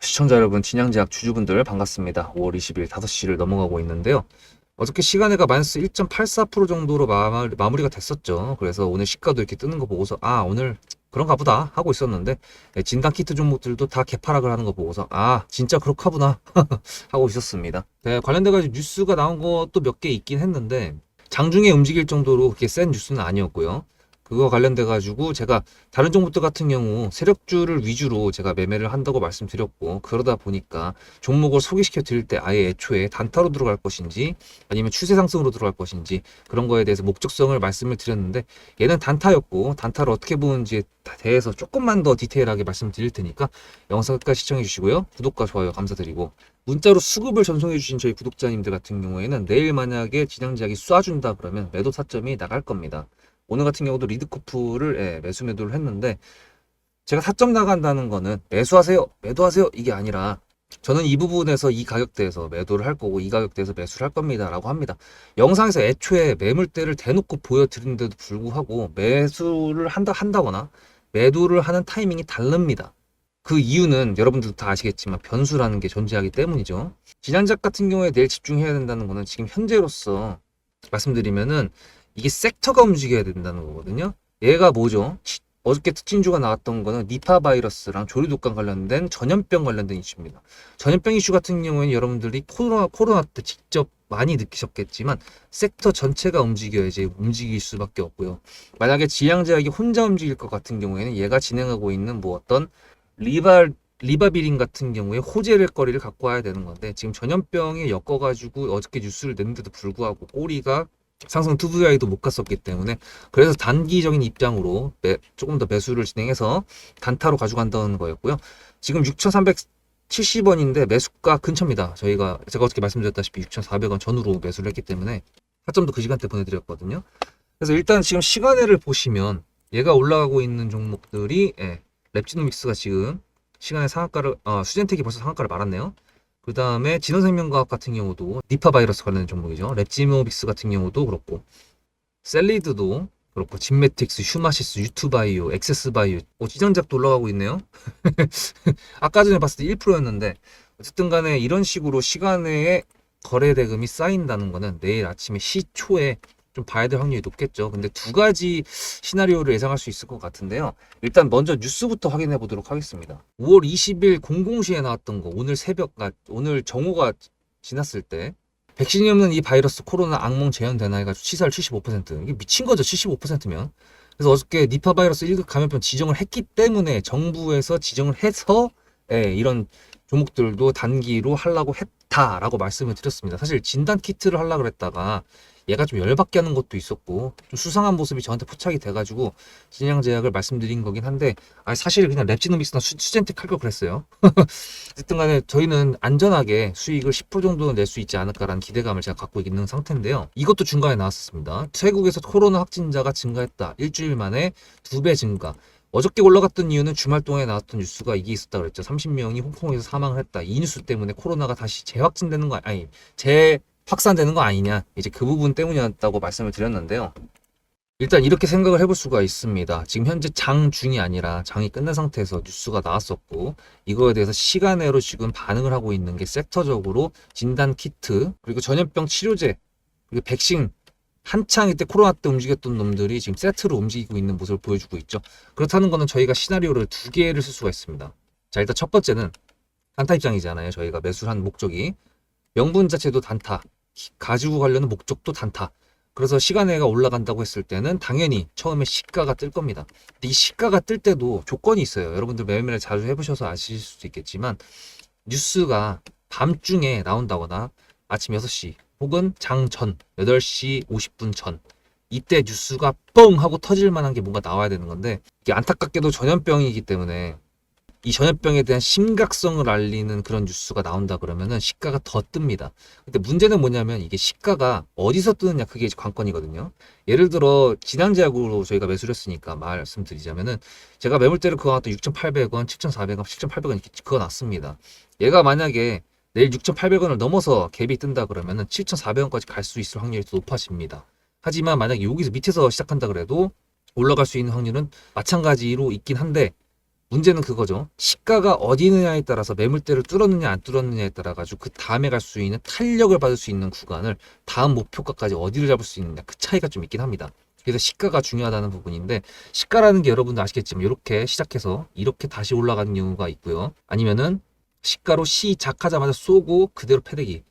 시청자 여러분, 진양제약 주주분들 반갑습니다. 5월 20일 5시를 넘어가고 있는데요. 어저께 시간외가 마이너스 1.84% 정도로 마무리가 됐었죠. 그래서 오늘 시가도 이렇게 뜨는 거 보고서 오늘 그런가 보다 하고 있었는데, 진단키트 종목들도 다 개파락을 하는 거 보고서 진짜 그렇가 보나 하고 있었습니다. 관련돼가지고 뉴스가 나온 것도 몇 개 있긴 했는데 장중에 움직일 정도로 그렇게 센 뉴스는 아니었고요. 그거 관련돼 가지고 제가 다른 종목들 같은 경우 세력주를 위주로 제가 매매를 한다고 말씀드렸고, 그러다 보니까 종목을 소개시켜 드릴 때 아예 애초에 단타로 들어갈 것인지 아니면 추세 상승으로 들어갈 것인지 그런 거에 대해서 목적성을 말씀을 드렸는데, 얘는 단타였고 단타를 어떻게 보는지에 대해서 조금만 더 디테일하게 말씀드릴 테니까 영상 끝까지 시청해 주시고요. 구독과 좋아요 감사드리고, 문자로 수급을 전송해 주신 저희 구독자님들 같은 경우에는 내일 만약에 진양제약이 쏴준다 그러면 매도 타점이 나갈 겁니다. 오늘 같은 경우도 리드코프를 매도를 했는데, 제가 타점 나간다는 거는 매수하세요, 매도하세요 이게 아니라 저는 이 부분에서 이 가격대에서 매도를 할 거고 이 가격대에서 매수를 할 겁니다 라고 합니다. 영상에서 애초에 매물대를 대놓고 보여드리는데도 불구하고 매수를 한다거나 매도를 하는 타이밍이 다릅니다. 그 이유는 여러분들도 다 아시겠지만 변수라는 게 존재하기 때문이죠. 진양작 같은 경우에 내일 집중해야 된다는 거는 지금 현재로서 말씀드리면은 이게 섹터가 움직여야 된다는 거거든요. 얘가 뭐죠? 어저께 특징주가 나왔던 거는 니파 바이러스랑 조류독감 관련된 전염병 관련된 이슈입니다. 전염병 이슈 같은 경우에는 여러분들이 코로나 때 직접 많이 느끼셨겠지만 섹터 전체가 움직여야지 움직일 수밖에 없고요. 만약에 지양제약이 혼자 움직일 것 같은 경우에는 얘가 진행하고 있는 뭐 어떤 리바비린 같은 경우에 호재를 거리를 갖고 와야 되는 건데, 지금 전염병에 엮어가지고 어저께 뉴스를 냈는데도 불구하고 꼬리가 상승 투브라이도 못 갔었기 때문에, 그래서 단기적인 입장으로 조금 더 매수를 진행해서 단타로 가져간다는 거였고요. 지금 6,370원인데 매수가 근처입니다. 제가 어떻게 말씀드렸다시피 6,400원 전후로 매수를 했기 때문에 타점도 그 시간대 보내드렸거든요. 그래서 일단 지금 시간외를 보시면 얘가 올라가고 있는 종목들이 랩지노믹스가 지금 시간에 상한가를 수젠텍이 벌써 상한가를 말았네요. 그 다음에 진원생명과학 같은 경우도 니파 바이러스 관련된 종목이죠. 랩지노믹스 같은 경우도 그렇고, 셀리드도 그렇고, 진메틱스, 휴마시스, 유투바이오, 엑세스바이오, 지정작도 올라가고 있네요. 아까 전에 봤을 때 1%였는데 어쨌든 간에 이런 식으로 시간외에 거래 대금이 쌓인다는 거는 내일 아침에 시초에 좀 봐야 될 확률이 높겠죠. 근데 두 가지 시나리오를 예상할 수 있을 것 같은데요. 일단 먼저 뉴스부터 확인해 보도록 하겠습니다. 5월 20일 00시에 나왔던 거, 오늘 정오가 지났을 때 백신이 없는 이 바이러스 코로나 악몽 재현되나 해가지고 치사율 75%. 이게 미친 거죠, 75%면. 그래서 어저께 니파 바이러스 1급 감염병 지정을 했기 때문에 정부에서 지정을 해서 이런 종목들도 단기로 하려고 했다라고 말씀을 드렸습니다. 사실 진단 키트를 하려고 했다가 얘가 좀 열받게 하는 것도 있었고 좀 수상한 모습이 저한테 포착이 돼가지고 진양제약을 말씀드린 거긴 한데, 사실 그냥 랩지노믹스나 수젠텍 할 걸 그랬어요. 어쨌든 간에 저희는 안전하게 수익을 10% 정도는 낼 수 있지 않을까라는 기대감을 제가 갖고 있는 상태인데요. 이것도 중간에 나왔었습니다. 태국에서 코로나 확진자가 증가했다. 일주일 만에 2배 증가. 어저께 올라갔던 이유는 주말 동안에 나왔던 뉴스가 이게 있었다 그랬죠. 30명이 홍콩에서 사망을 했다. 이 뉴스 때문에 코로나가 다시 재확산되는 거 아니냐, 이제 그 부분 때문이었다고 말씀을 드렸는데요. 일단 이렇게 생각을 해볼 수가 있습니다. 지금 현재 장중이 아니라 장이 끝난 상태에서 뉴스가 나왔었고, 이거에 대해서 시간외로 지금 반응을 하고 있는 게 섹터적으로 진단 키트, 그리고 전염병 치료제, 그리고 백신, 한창 이때 코로나 때 움직였던 놈들이 지금 세트로 움직이고 있는 모습을 보여주고 있죠. 그렇다는 거는 저희가 시나리오를 두 개를 쓸 수가 있습니다. 자, 일단 첫 번째는 단타 입장이잖아요. 저희가 매수를 한 목적이 명분 자체도 단타, 가지고 가려는 목적도 단타. 그래서 시간외가 올라간다고 했을 때는 당연히 처음에 시가가 뜰 겁니다. 근데 이 시가가 뜰 때도 조건이 있어요. 여러분들 매매를 자주 해보셔서 아실 수도 있겠지만, 뉴스가 밤중에 나온다거나 아침 6시 혹은 장전 8시 50분 전, 이때 뉴스가 뻥 하고 터질 만한 게 뭔가 나와야 되는 건데, 이게 안타깝게도 전염병이기 때문에 이 전염병에 대한 심각성을 알리는 그런 뉴스가 나온다 그러면은 시가가 더 뜹니다. 근데 문제는 뭐냐면 이게 시가가 어디서 뜨느냐, 그게 이제 관건이거든요. 예를 들어 진앙제약으로 저희가 매수를 했으니까 말씀드리자면은, 제가 매물대를 그어놨던 6,800원, 7,400원, 7,800원 이렇게 그어놨습니다. 얘가 만약에 내일 6,800원을 넘어서 갭이 뜬다 그러면은 7,400원까지 갈 수 있을 확률이 더 높아집니다. 하지만 만약에 여기서 밑에서 시작한다 그래도 올라갈 수 있는 확률은 마찬가지로 있긴 한데, 문제는 그거죠. 시가가 어디 있느냐에 따라서 매물대를 뚫었느냐 안 뚫었느냐에 따라 가지고 그 다음에 갈 수 있는 탄력을 받을 수 있는 구간을 다음 목표가까지 어디를 잡을 수 있느냐, 그 차이가 좀 있긴 합니다. 그래서 시가가 중요하다는 부분인데, 시가라는 게 여러분도 아시겠지만 이렇게 시작해서 이렇게 다시 올라가는 경우가 있고요. 아니면은 시가로 시작하자마자 쏘고 그대로 패대기,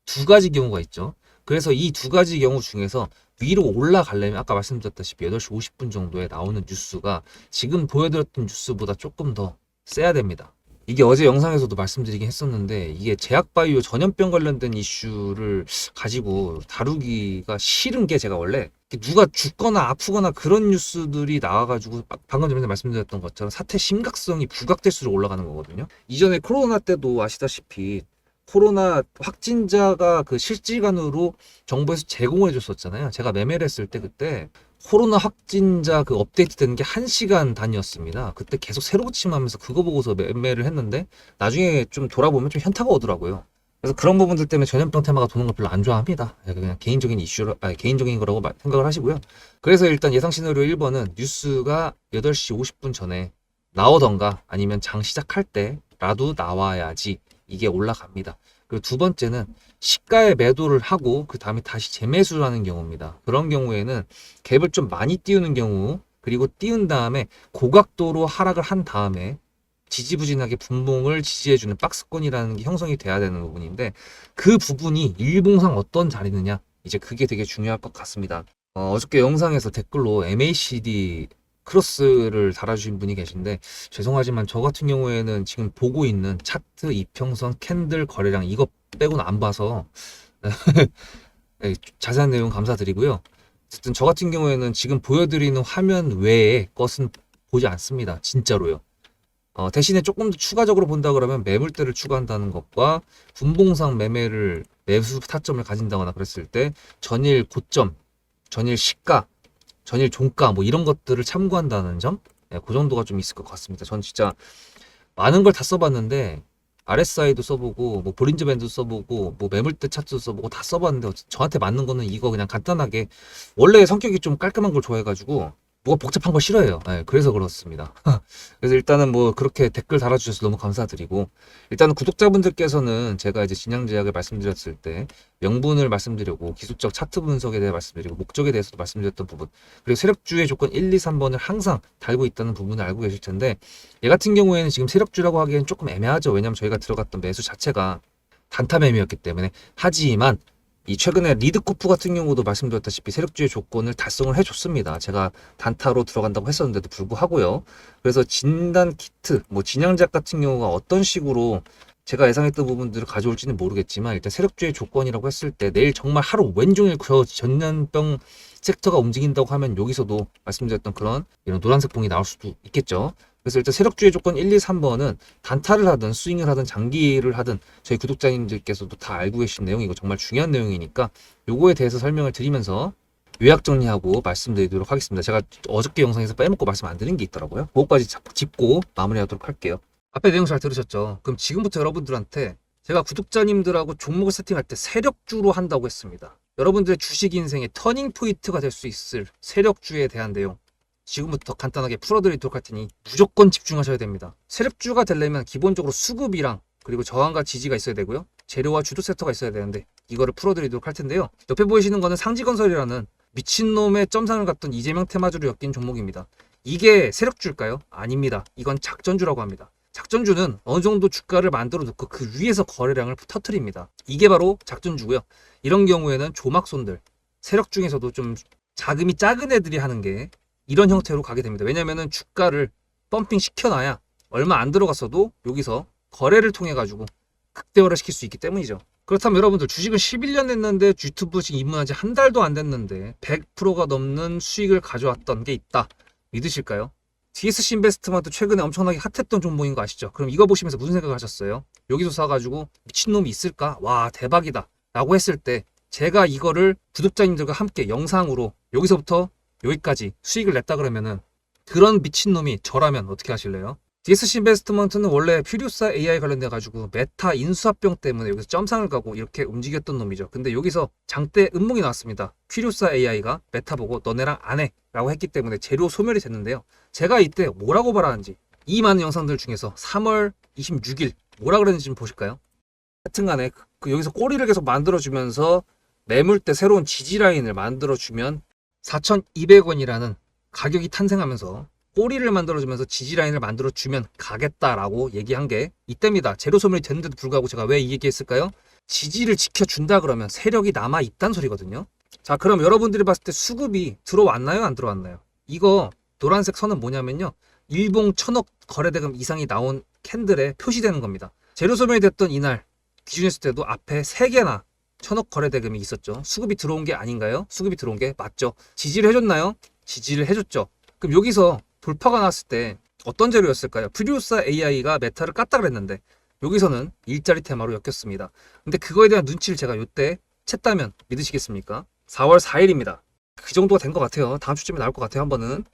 두 가지 경우가 있죠. 그래서 이 두 가지 경우 중에서 위로 올라가려면 아까 말씀드렸다시피 8시 50분 정도에 나오는 뉴스가 지금 보여드렸던 뉴스보다 조금 더 세야 됩니다. 이게 어제 영상에서도 말씀드리긴 했었는데, 이게 제약바이오 전염병 관련된 이슈를 가지고 다루기가 싫은 게, 제가 원래 누가 죽거나 아프거나 그런 뉴스들이 나와가지고 방금 전에 말씀드렸던 것처럼 사태 심각성이 부각될수록 올라가는 거거든요. 이전에 코로나 때도 아시다시피 코로나 확진자가 그 실시간으로 정부에서 제공을 해줬었잖아요. 제가 매매를 했을 때 그때 코로나 확진자 그 업데이트 되는 게 1시간 단위였습니다. 그때 계속 새로 고침하면서 그거 보고서 매매를 했는데, 나중에 좀 돌아보면 좀 현타가 오더라고요. 그래서 그런 부분들 때문에 전염병 테마가 도는 걸 별로 안 좋아합니다. 그냥 개인적인 이슈로, 개인적인 거라고 생각을 하시고요. 그래서 일단 예상 시나리오 1번은 뉴스가 8시 50분 전에 나오던가 아니면 장 시작할 때라도 나와야지 이게 올라갑니다. 그리고 두 번째는 시가에 매도를 하고 그 다음에 다시 재매수를 하는 경우입니다. 그런 경우에는 갭을 좀 많이 띄우는 경우, 그리고 띄운 다음에 고각도로 하락을 한 다음에 지지부진하게 분봉을 지지해주는 박스권이라는 게 형성이 돼야 되는 부분인데, 그 부분이 일봉상 어떤 자리느냐, 이제 그게 되게 중요할 것 같습니다. 어저께 영상에서 댓글로 MACD 크로스를 달아주신 분이 계신데, 죄송하지만 저 같은 경우에는 지금 보고 있는 차트, 이평선, 캔들, 거래량 이거 빼고는 안 봐서 네, 자세한 내용 감사드리고요. 어쨌든 저 같은 경우에는 지금 보여드리는 화면 외의 것은 보지 않습니다. 진짜로요. 대신에 조금 더 추가적으로 본다 그러면 매물대를 추가한다는 것과 분봉상 매수 타점을 가진다거나 그랬을 때 전일 고점, 전일 시가, 전일 종가 뭐 이런 것들을 참고한다는 점, 그 정도가 좀 있을 것 같습니다. 전 진짜 많은 걸 다 써봤는데, RSI도 써보고 뭐 볼린저 밴드도 써보고 뭐 매물대 차트도 써보고 다 써봤는데, 저한테 맞는 거는 이거 그냥 간단하게, 원래 성격이 좀 깔끔한 걸 좋아해가지고 뭐가 복잡한 거 싫어해요. 그래서 그렇습니다. 그래서 일단은 뭐 그렇게 댓글 달아주셔서 너무 감사드리고, 일단은 구독자분들께서는 제가 이제 진양제약을 말씀드렸을 때 명분을 말씀드리고 기술적 차트 분석에 대해 말씀드리고 목적에 대해서도 말씀드렸던 부분, 그리고 세력주의 조건 1, 2, 3번을 항상 달고 있다는 부분을 알고 계실 텐데, 얘 같은 경우에는 지금 세력주라고 하기엔 조금 애매하죠. 왜냐면 저희가 들어갔던 매수 자체가 단타 매매였기 때문에. 하지만 이 최근에 리드코프 같은 경우도 말씀드렸다시피 세력주의 조건을 달성을 해줬습니다. 제가 단타로 들어간다고 했었는데도 불구하고요. 그래서 진단 키트, 뭐 진양제약 같은 경우가 어떤 식으로 제가 예상했던 부분들을 가져올지는 모르겠지만, 일단 세력주의 조건이라고 했을 때 내일 정말 하루 왼종일 그 전염병 섹터가 움직인다고 하면 여기서도 말씀드렸던 그런 이런 노란색 봉이 나올 수도 있겠죠. 그래서 일단 세력주의 조건 1, 2, 3번은 단타를 하든 스윙을 하든 장기를 하든 저희 구독자님들께서도 다 알고 계신 내용이고 정말 중요한 내용이니까 요거에 대해서 설명을 드리면서 요약 정리하고 말씀드리도록 하겠습니다. 제가 어저께 영상에서 빼먹고 말씀 안 드린 게 있더라고요. 그거까지 짚고 마무리하도록 할게요. 앞에 내용 잘 들으셨죠? 그럼 지금부터 여러분들한테 제가 구독자님들하고 종목을 세팅할 때 세력주로 한다고 했습니다. 여러분들의 주식 인생의 터닝 포인트가 될 수 있을 세력주에 대한 내용 지금부터 간단하게 풀어드리도록 할 테니 무조건 집중하셔야 됩니다. 세력주가 되려면 기본적으로 수급이랑 그리고 저항과 지지가 있어야 되고요. 재료와 주도 섹터가 있어야 되는데 이거를 풀어드리도록 할 텐데요. 옆에 보이시는 거는 상지건설이라는 미친놈의 점상을 갖던 이재명 테마주로 엮인 종목입니다. 이게 세력주일까요? 아닙니다. 이건 작전주라고 합니다. 작전주는 어느 정도 주가를 만들어 놓고 그 위에서 거래량을 터트립니다. 이게 바로 작전주고요. 이런 경우에는 조막손들, 세력 중에서도 좀 자금이 작은 애들이 하는 게 이런 형태로 가게 됩니다. 왜냐면은 주가를 펌핑 시켜놔야 얼마 안 들어갔어도 여기서 거래를 통해 가지고 극대화를 시킬 수 있기 때문이죠. 그렇다면 여러분들 주식을 11년 했는데 유튜브 지금 입문한 지 한 달도 안 됐는데 100%가 넘는 수익을 가져왔던 게 있다. 믿으실까요? DSC 인베스트먼트 최근에 엄청나게 핫했던 종목인 거 아시죠? 그럼 이거 보시면서 무슨 생각을 하셨어요? 여기서 사가지고 미친놈이 있을까? 와 대박이다 라고 했을 때 제가 이거를 구독자님들과 함께 영상으로 여기서부터 여기까지 수익을 냈다 그러면은 그런 미친놈이 저라면 어떻게 하실래요? DSC 인베스트먼트는 원래 퓨리오사 AI 관련돼 가지고 메타 인수합병 때문에 여기서 점상을 가고 이렇게 움직였던 놈이죠. 근데 여기서 장대 음목이 나왔습니다. 퓨리오사 AI가 메타 보고 너네랑 안 해 라고 했기 때문에 재료 소멸이 됐는데요. 제가 이때 뭐라고 말하는지 이 많은 영상들 중에서 3월 26일 뭐라 그랬는지 좀 보실까요? 하여튼간에 여기서 꼬리를 계속 만들어주면서 매물대 새로운 지지라인을 만들어주면 4,200원이라는 가격이 탄생하면서 꼬리를 만들어주면서 지지라인을 만들어주면 가겠다라고 얘기한 게 이때입니다. 재료 소멸이 됐는데도 불구하고 제가 왜 이 얘기했을까요? 지지를 지켜준다 그러면 세력이 남아있단 소리거든요. 자, 그럼 여러분들이 봤을 때 수급이 들어왔나요? 안 들어왔나요? 이거 노란색 선은 뭐냐면요, 일봉 1,000억 거래대금 이상이 나온 캔들에 표시되는 겁니다. 재료 소멸이 됐던 이날 기준했을 때도 앞에 3개나 1,000억 거래대금이 있었죠. 수급이 들어온 게 아닌가요? 수급이 들어온 게 맞죠. 지지를 해줬나요? 지지를 해줬죠. 그럼 여기서 돌파가 났을 때 어떤 재료였을까요? 프리우사 AI가 메타를 깠다 그랬는데 여기서는 일자리 테마로 엮였습니다. 근데 그거에 대한 눈치를 제가 요때 챘다면 믿으시겠습니까? 4월 4일입니다. 그 정도가 된 것 같아요. 다음 주쯤에 나올 것 같아요. 한 번은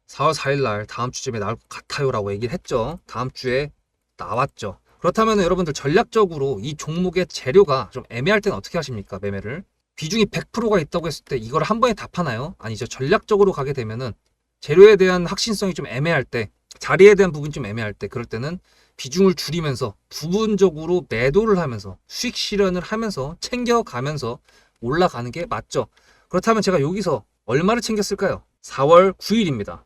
4월 4일 날 다음 주쯤에 나올 것 같아요 라고 얘기를 했죠. 다음 주에 나왔죠. 그렇다면 여러분들 전략적으로 이 종목의 재료가 좀 애매할 때는 어떻게 하십니까? 매매를 비중이 100%가 있다고 했을 때 이걸 한 번에 다 파나요? 아니죠. 전략적으로 가게 되면은 재료에 대한 확신성이 좀 애매할 때, 자리에 대한 부분이 좀 애매할 때, 그럴 때는 비중을 줄이면서 부분적으로 매도를 하면서 수익 실현을 하면서 챙겨가면서 올라가는 게 맞죠. 그렇다면 제가 여기서 얼마를 챙겼을까요? 4월 9일입니다.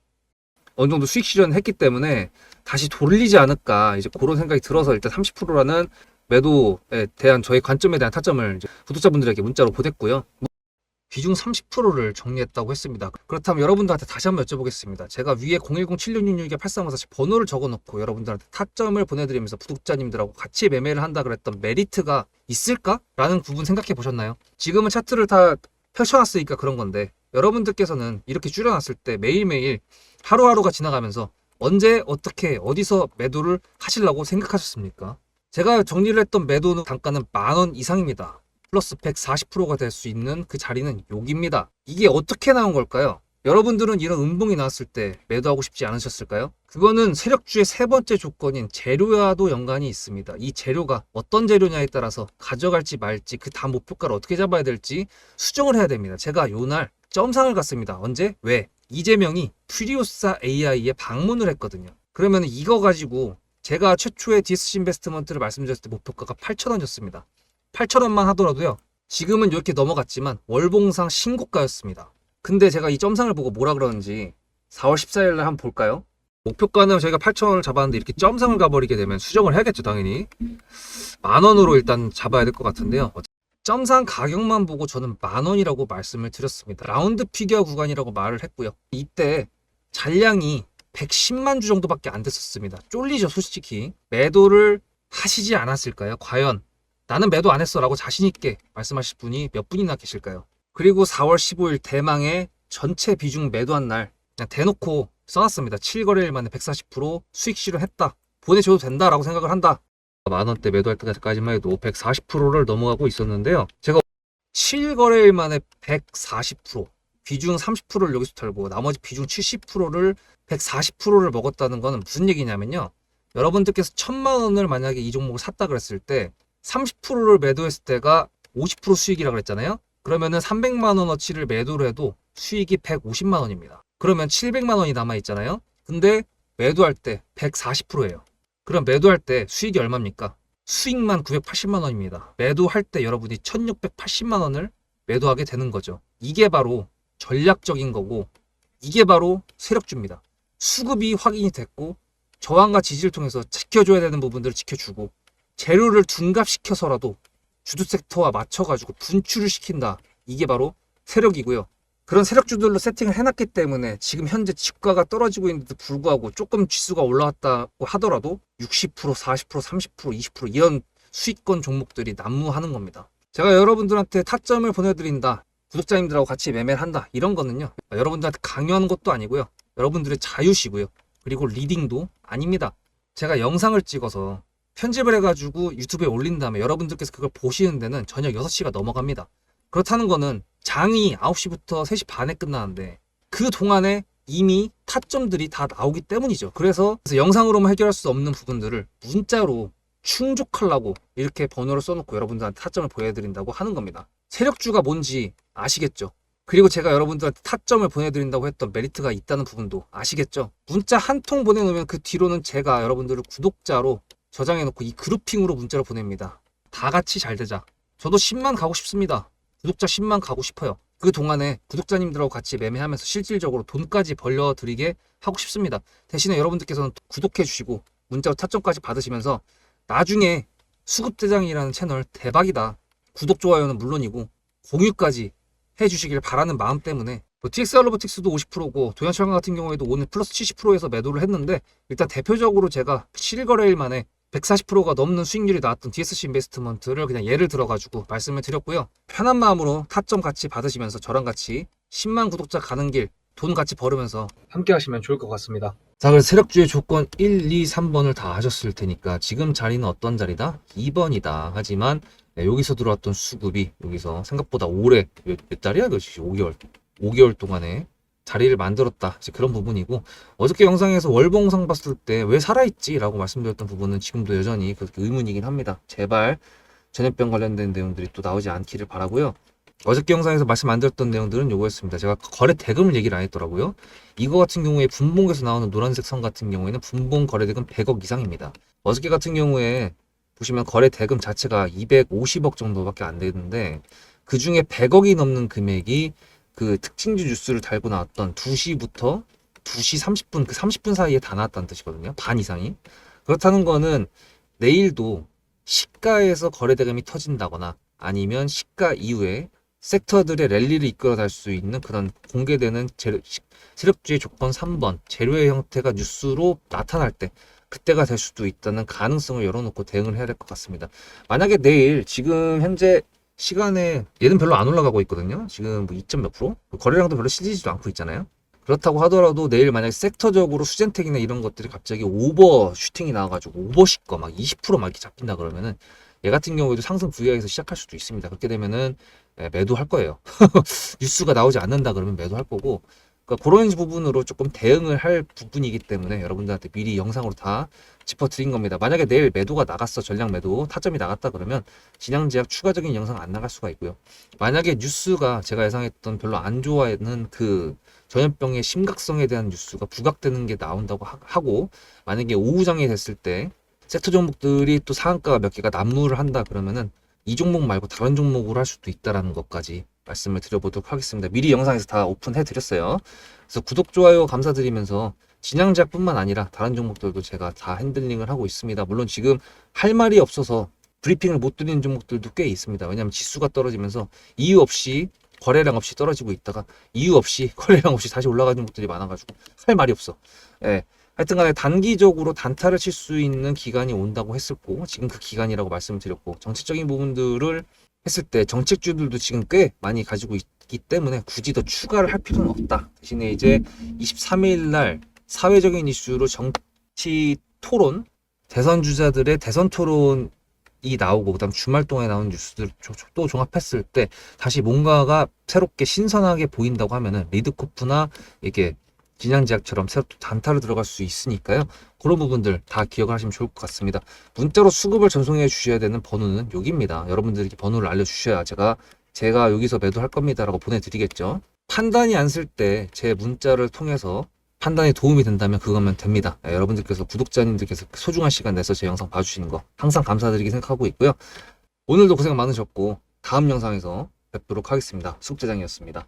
어느 정도 수익 실현을 했기 때문에 다시 돌리지 않을까, 이제 그런 생각이 들어서 일단 30%라는 매도에 대한 저의 관점에 대한 타점을 이제 구독자분들에게 문자로 보냈고요. 비중 30%를 정리했다고 했습니다. 그렇다면 여러분들한테 다시 한번 여쭤보겠습니다. 제가 위에 010-7666-8354 번호를 적어놓고 여러분들한테 타점을 보내드리면서 구독자님들하고 같이 매매를 한다 그랬던 메리트가 있을까? 라는 부분 생각해 보셨나요? 지금은 차트를 다 펼쳐놨으니까 그런 건데 여러분들께서는 이렇게 줄여놨을 때 매일매일 하루하루가 지나가면서 언제 어떻게 어디서 매도를 하시려고 생각하셨습니까? 제가 정리를 했던 매도 단가는 10,000원 이상입니다. 플러스 140%가 될 수 있는 그 자리는 여기입니다. 이게 어떻게 나온 걸까요? 여러분들은 이런 음봉이 나왔을 때 매도하고 싶지 않으셨을까요? 그거는 세력주의 세 번째 조건인 재료와도 연관이 있습니다. 이 재료가 어떤 재료냐에 따라서 가져갈지 말지 그 다음 목표가를 어떻게 잡아야 될지 수정을 해야 됩니다. 제가 요날 점상을 갔습니다. 언제? 왜? 이재명이 프리우사 AI에 방문을 했거든요. 그러면 이거 가지고 제가 최초의 디스시 인베스트먼트를 말씀드렸을 때 목표가가 8,000원이었습니다. 8,000원만 하더라도요, 지금은 이렇게 넘어갔지만 월봉상 신고가였습니다. 근데 제가 이 점상을 보고 뭐라 그러는지 4월 14일 날 한번 볼까요? 목표가는 저희가 8,000원을 잡았는데 이렇게 점상을 가버리게 되면 수정을 해야겠죠, 당연히. 10,000원으로 일단 잡아야 될 것 같은데요. 점상 가격만 보고 저는 10,000원이라고 말씀을 드렸습니다. 라운드 피겨 구간이라고 말을 했고요. 이때 잔량이 110만 주 정도밖에 안 됐었습니다. 쫄리죠, 솔직히. 매도를 하시지 않았을까요? 과연 나는 매도 안 했어 라고 자신있게 말씀하실 분이 몇 분이나 계실까요? 그리고 4월 15일 대망의 전체 비중 매도한 날 그냥 대놓고 써놨습니다. 7거래일 만에 140% 수익 실현했다. 보내줘도 된다라고 생각을 한다. 10,000원대 매도할 때까지만 해도 140%를 넘어가고 있었는데요. 제가 7거래일 만에 140%, 비중 30%를 여기서 털고 나머지 비중 70%를 140%를 먹었다는 거는 무슨 얘기냐면요. 여러분들께서 1,000만 원을 만약에 이 종목을 샀다 그랬을 때 30%를 매도했을 때가 50% 수익이라고 그랬잖아요. 그러면은 300만 원어치를 매도를 해도 수익이 150만 원입니다. 그러면 700만 원이 남아 있잖아요. 근데 매도할 때 140%예요. 그럼 매도할 때 수익이 얼마입니까? 수익만 980만 원입니다. 매도할 때 여러분이 1680만 원을 매도하게 되는 거죠. 이게 바로 전략적인 거고 이게 바로 세력주입니다. 수급이 확인이 됐고 저항과 지지를 통해서 지켜줘야 되는 부분들을 지켜주고 재료를 둔갑시켜서라도 주도 섹터와 맞춰가지고 분출을 시킨다. 이게 바로 세력이고요. 그런 세력주들로 세팅을 해놨기 때문에 지금 현재 주가가 떨어지고 있는데도 불구하고 조금 지수가 올라왔다고 하더라도 60%, 40%, 30%, 20% 이런 수익권 종목들이 난무하는 겁니다. 제가 여러분들한테 타점을 보내드린다. 구독자님들하고 같이 매매를 한다. 이런 거는요. 여러분들한테 강요하는 것도 아니고요. 여러분들의 자유시고요. 그리고 리딩도 아닙니다. 제가 영상을 찍어서 편집을 해가지고 유튜브에 올린 다음에 여러분들께서 그걸 보시는 데는 저녁 6시가 넘어갑니다. 그렇다는 거는 장이 9시부터 3시 반에 끝나는데 그 동안에 이미 타점들이 다 나오기 때문이죠. 그래서 영상으로만 해결할 수 없는 부분들을 문자로 충족하려고 이렇게 번호를 써놓고 여러분들한테 타점을 보여드린다고 하는 겁니다. 세력주가 뭔지 아시겠죠? 그리고 제가 여러분들한테 타점을 보내드린다고 했던 메리트가 있다는 부분도 아시겠죠? 문자 한 통 보내놓으면 그 뒤로는 제가 여러분들을 구독자로 저장해놓고 이 그룹핑으로 문자를 보냅니다. 다 같이 잘 되자. 저도 10만 가고 싶습니다. 구독자 10만 가고 싶어요. 그 동안에 구독자님들하고 같이 매매하면서 실질적으로 돈까지 벌려드리게 하고 싶습니다. 대신에 여러분들께서는 구독해주시고 문자로 타점까지 받으시면서 나중에 수급대장이라는 채널 대박이다. 구독, 좋아요는 물론이고 공유까지 해주시길 바라는 마음 때문에 TXR 로보틱스도 50%고 도연철강 같은 경우에도 오늘 플러스 70%에서 매도를 했는데 일단 대표적으로 제가 7거래일 만에 140%가 넘는 수익률이 나왔던 DSC 인베스트먼트를 그냥 예를 들어가지고 말씀을 드렸고요. 편한 마음으로 타점 같이 받으시면서 저랑 같이 10만 구독자 가는 길 돈 같이 벌으면서 함께 하시면 좋을 것 같습니다. 자, 그래서 세력주의 조건 1, 2, 3번을 다 하셨을 테니까 지금 자리는 어떤 자리다? 2번이다. 하지만 여기서 들어왔던 수급이 여기서 생각보다 오래 몇 달이야? 5개월 동안에 자리를 만들었다. 이제 그런 부분이고 어저께 영상에서 월봉상 봤을 때 왜 살아있지? 라고 말씀드렸던 부분은 지금도 여전히 그렇게 의문이긴 합니다. 제발 전염병 관련된 내용들이 또 나오지 않기를 바라고요. 어저께 영상에서 말씀 안 드렸던 내용들은 요거였습니다. 제가 거래 대금을 얘기를 안 했더라고요. 이거 같은 경우에 분봉에서 나오는 노란색 선 같은 경우에는 분봉 거래 대금 100억 이상입니다. 어저께 같은 경우에 보시면 거래 대금 자체가 250억 정도밖에 안 되는데 그 중에 100억이 넘는 금액이 그 특징주 뉴스를 달고 나왔던 2시부터 2시 30분 그 30분 사이에 다 나왔다는 뜻이거든요. 반 이상이. 그렇다는 거는 내일도 시가에서 거래 대금이 터진다거나 아니면 시가 이후에 섹터들의 랠리를 이끌어갈 수 있는 그런 공개되는 세력주의 조건 3번 재료의 형태가 뉴스로 나타날 때 그때가 될 수도 있다는 가능성을 열어놓고 대응을 해야 될 것 같습니다. 만약에 내일 지금 현재 시간에 얘는 별로 안 올라가고 있거든요. 지금 뭐 2점 몇 프로? 거래량도 별로 실리지도 않고 있잖아요. 그렇다고 하더라도 내일 만약에 섹터적으로 수젠텍이나 이런 것들이 갑자기 오버 슈팅이 나와가지고 오버십 거 막 20%막 이렇게 잡힌다 그러면은 얘 같은 경우에도 상승 부위에서 시작할 수도 있습니다. 그렇게 되면은 매도할 거예요. 뉴스가 나오지 않는다 그러면 매도할 거고 그러니까 그런 부분으로 조금 대응을 할 부분이기 때문에 여러분들한테 미리 영상으로 다 짚어드린 겁니다. 만약에 내일 매도가 나갔어, 전량 매도, 타점이 나갔다 그러면 진양제약 추가적인 영상 안 나갈 수가 있고요. 만약에 뉴스가 제가 예상했던 별로 안 좋아하는 그 전염병의 심각성에 대한 뉴스가 부각되는 게 나온다고 하고 만약에 오후장이 됐을 때 섹터 종목들이 또 상한가가 몇 개가 난무를 한다 그러면은 이 종목 말고 다른 종목으로 할 수도 있다라는 것까지 말씀을 드려보도록 하겠습니다. 미리 영상에서 다 오픈해 드렸어요. 그래서 구독, 좋아요 감사드리면서 진양제약뿐만 아니라 다른 종목들도 제가 다 핸들링을 하고 있습니다. 물론 지금 할 말이 없어서 브리핑을 못 드리는 종목들도 꽤 있습니다. 왜냐하면 지수가 떨어지면서 이유 없이 거래량 없이 떨어지고 있다가 이유 없이 거래량 없이 다시 올라가는 종목들이 많아가지고 할 말이 없어. 예. 하여튼간에 단기적으로 단타를 칠 수 있는 기간이 온다고 했었고 지금 그 기간이라고 말씀을 드렸고 정책적인 부분들을 했을 때 정책주들도 지금 꽤 많이 가지고 있기 때문에 굳이 더 추가를 할 필요는 없다. 대신에 이제 23일 날 사회적인 이슈로 정치 토론, 대선 주자들의 대선 토론이 나오고 그다음 주말 동안에 나온 뉴스들 또 종합했을 때 다시 뭔가가 새롭게 신선하게 보인다고 하면은 리드코프나 이게 진양제약처럼 새로 또 단타로 들어갈 수 있으니까요. 그런 부분들 다 기억을 하시면 좋을 것 같습니다. 문자로 수급을 전송해 주셔야 되는 번호는 여기입니다. 여러분들이 번호를 알려주셔야 제가 여기서 매도할 겁니다 라고 보내드리겠죠. 판단이 안 쓸 때 제 문자를 통해서 판단에 도움이 된다면 그거면 됩니다. 여러분들께서 구독자님들께서 소중한 시간 내서 제 영상 봐주시는 거 항상 감사드리게 생각하고 있고요. 오늘도 고생 많으셨고 다음 영상에서 뵙도록 하겠습니다. 수국대장이었습니다.